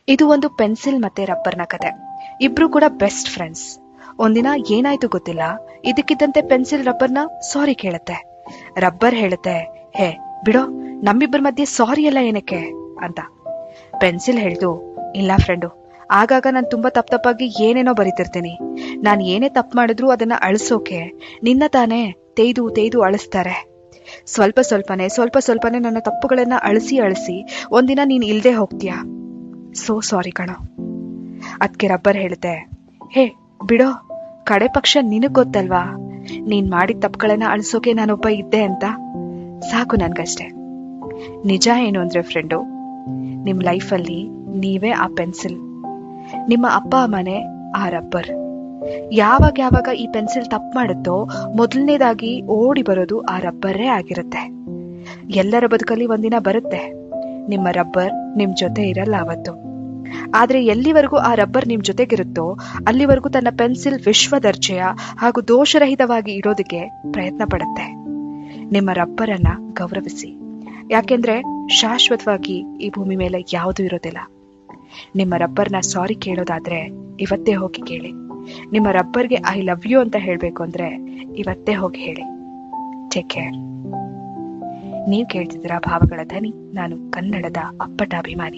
ಇದು ಒಂದು ಪೆನ್ಸಿಲ್ ಮತ್ತೆ ರಬ್ಬರ್ನ ಕತೆ. ಇಬ್ರು ಕೂಡ ಬೆಸ್ಟ್ ಫ್ರೆಂಡ್ಸ್. ಒಂದಿನ ಏನಾಯ್ತು ಗೊತ್ತಿಲ್ಲ, ಇದಕ್ಕಿದ್ದಂತೆ ಪೆನ್ಸಿಲ್ ರಬ್ಬರ್ನ ಸಾರಿ ಕೇಳುತ್ತೆ. ರಬ್ಬರ್ ಹೇಳುತ್ತೆ, ಹೇ ಬಿಡೋ, ನಮ್ಮಿಬ್ಬರ ಮಧ್ಯೆ ಸಾರಿ ಎಲ್ಲ ಏನಕ್ಕೆ ಅಂತ. ಪೆನ್ಸಿಲ್ ಹೇಳ್ದು, ಇಲ್ಲ ಫ್ರೆಂಡು, ಆಗಾಗ ನಾನು ತುಂಬಾ ತಪ್ಪಾಗಿ ಏನೇನೋ ಬರೀತಿರ್ತೀನಿ. ನಾನು ಏನೇ ತಪ್ಪು ಮಾಡಿದ್ರು ಅದನ್ನ ಅಳಿಸೋಕೆ ನಿನ್ನ ತಾನೇ ತೇಯ್ದು ತೇಯ್ದು ಅಳಿಸ್ತಾರೆ. ಸ್ವಲ್ಪ ಸ್ವಲ್ಪನೇ ನನ್ನ ತಪ್ಪುಗಳನ್ನ ಅಳಿಸಿ ಒಂದಿನ ನೀನ್ ಇಲ್ದೆ ಹೋಗ್ತೀಯ. ಸೋ ಸಾರಿ ಕಣೋ. ಅದ್ಕೆ ರಬ್ಬರ್ ಹೇಳುತ್ತೆ, ಹೇ ಬಿಡೋ, ಕಡೆ ಪಕ್ಷ ನಿನಗ್ ಗೊತ್ತಲ್ವಾ, ನೀನ್ ಮಾಡಿದ ತಪ್ಪುಗಳನ್ನ ಅಳಿಸೋಕೆ ನಾನೊಬ್ಬ ಇದ್ದೆ ಅಂತ. ಸಾಕು ನನ್ಗಷ್ಟೆ. ನಿಜ ಏನು ಅಂದ್ರೆ ಫ್ರೆಂಡು, ನಿಮ್ ಲೈಫಲ್ಲಿ ನೀವೇ ಆ ಪೆನ್ಸಿಲ್, ನಿಮ್ಮ ಅಪ್ಪ ಅಮ್ಮನೆ ಆ ರಬ್ಬರ್. ಯಾವಾಗ ಈ ಪೆನ್ಸಿಲ್ ತಪ್ಪು ಮಾಡುತ್ತೋ ಮೊದಲನೇದಾಗಿ ಓಡಿ ಬರೋದು ಆ ರಬ್ಬರೇ ಆಗಿರುತ್ತೆ. ಎಲ್ಲರ ಬದುಕಲ್ಲಿ ಒಂದಿನ ಬರುತ್ತೆ, ನಿಮ್ಮ ರಬ್ಬರ್ ನಿಮ್ ಜೊತೆ ಇರಲ್ಲ ಅವತ್ತು. ಆದ್ರೆ ಎಲ್ಲಿವರೆಗೂ ಆ ರಬ್ಬರ್ ನಿಮ್ ಜೊತೆಗಿರುತ್ತೋ ಅಲ್ಲಿವರೆಗೂ ತನ್ನ ಪೆನ್ಸಿಲ್ ವಿಶ್ವ ದರ್ಜೆಯ ಹಾಗೂ ದೋಷರಹಿತವಾಗಿ ಇಡೋದಕ್ಕೆ ಪ್ರಯತ್ನ ಪಡುತ್ತೆ. ನಿಮ್ಮ ರಬ್ಬರ್ ಅನ್ನ ಗೌರವಿಸಿ, ಯಾಕೆಂದ್ರೆ ಶಾಶ್ವತವಾಗಿ ಈ ಭೂಮಿ ಮೇಲೆ ಯಾವುದೂ ಇರೋದಿಲ್ಲ. ನಿಮ್ಮ ರಬ್ಬರ್ನ ಸಾರಿ ಕೇಳೋದಾದ್ರೆ ಇವತ್ತೇ ಹೋಗಿ ಕೇಳಿ. ನಿಮ್ಮ ರಬ್ಬರ್ಗೆ ಐ ಲವ್ ಯು ಅಂತ ಹೇಳ್ಬೇಕು ಅಂದ್ರೆ ಇವತ್ತೇ ಹೋಗಿ ಹೇಳಿ. Take care. ನೀವ್ ಕೇಳ್ತಿದ್ದೀರಾ ಭಾವಗಳ ಧ್ವನಿ. ನಾನು ಕನ್ನಡದ ಅಪ್ಪಟ ಅಭಿಮಾನಿ.